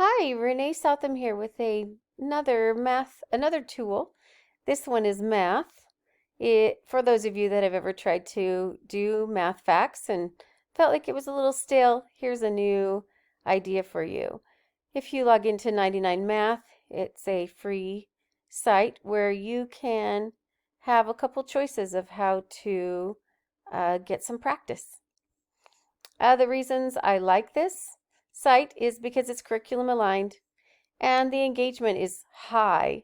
Hi, Renee Southam here with another tool. This one is math. For those of you that have ever tried to do math facts and felt like it was a little stale, here's a new idea for you. If you log into 99 Math, it's a free site where you can have a couple choices of how to get some practice. The reasons I like this site is because it's curriculum aligned and the engagement is high.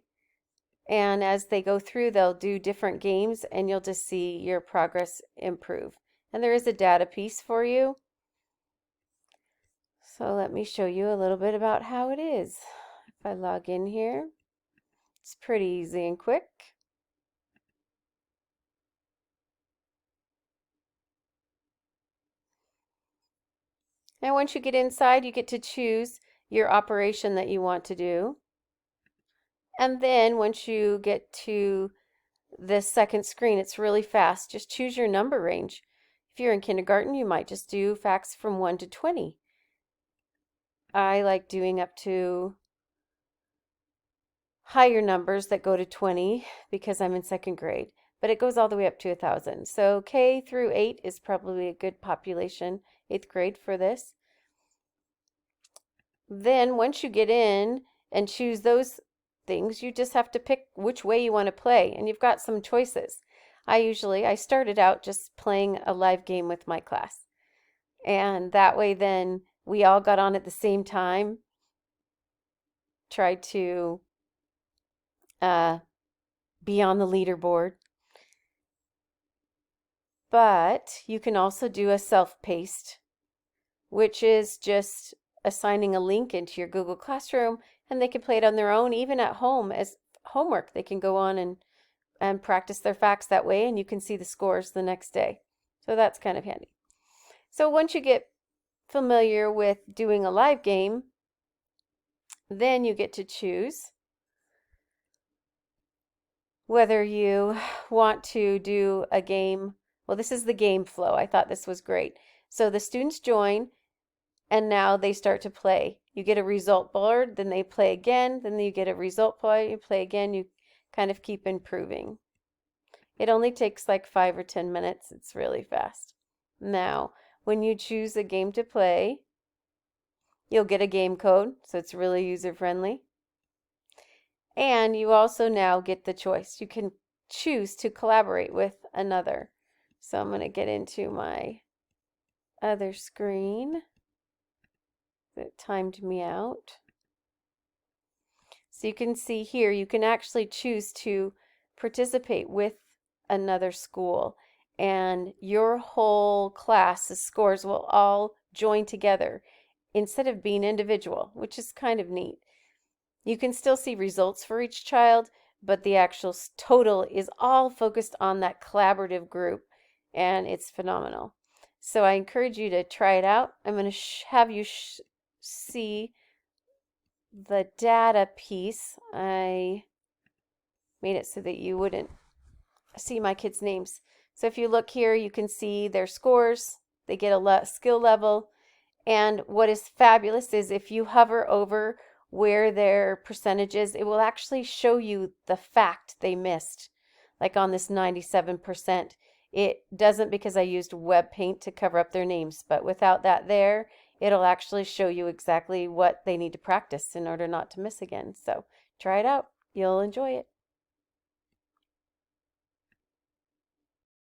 And as they go through, they'll do different games and you'll just see your progress improve. And there is a data piece for you. So let me show you a little bit about how it is. If I log in here, it's pretty easy and quick. And once you get inside, you get to choose your operation that you want to do. And then once you get to this second screen, it's really fast. Just choose your number range. If you're in kindergarten, you might just do facts from 1 to 20. I like doing up to higher numbers that go to 20 because I'm in second grade, but it goes all the way up to 1,000. So K through 8 is probably a good population, 8th grade for this. Then once you get in and choose those things, you just have to pick which way you want to play, and you've got some choices. I started out just playing a live game with my class, and that way then we all got on at the same time, tried to be on the leaderboard. But you can also do a self-paced, which is just assigning a link into your Google Classroom, and they can play it on their own, even at home as homework. They can go on and practice their facts that way, and you can see the scores the next day. So that's kind of handy. So once you get familiar with doing a live game, then you get to choose whether you want to do a game. Well, this is the game flow. I thought this was great. So the students join, and now they start to play. You get a result board, then they play again, then you get a result board, you play again, you kind of keep improving. It only takes like 5 or 10 minutes. It's really fast. Now, when you choose a game to play, you'll get a game code, so it's really user-friendly. And you also now get the choice. You can choose to collaborate with another. So I'm going to get into my other screen that timed me out. So you can see here, you can actually choose to participate with another school, and your whole class's scores will all join together instead of being individual, which is kind of neat. You can still see results for each child, but the actual total is all focused on that collaborative group, and it's phenomenal. So I encourage you to try it out. I'm going to have you see the data piece. I made it so that you wouldn't see my kids' names. So if you look here, you can see their scores. They get a skill level. And what is fabulous is if you hover over where their percentage is, it will actually show you the fact they missed. Like on this 97%. It doesn't because I used web paint to cover up their names, but without that there, it'll actually show you exactly what they need to practice in order not to miss again. So try it out. You'll enjoy it.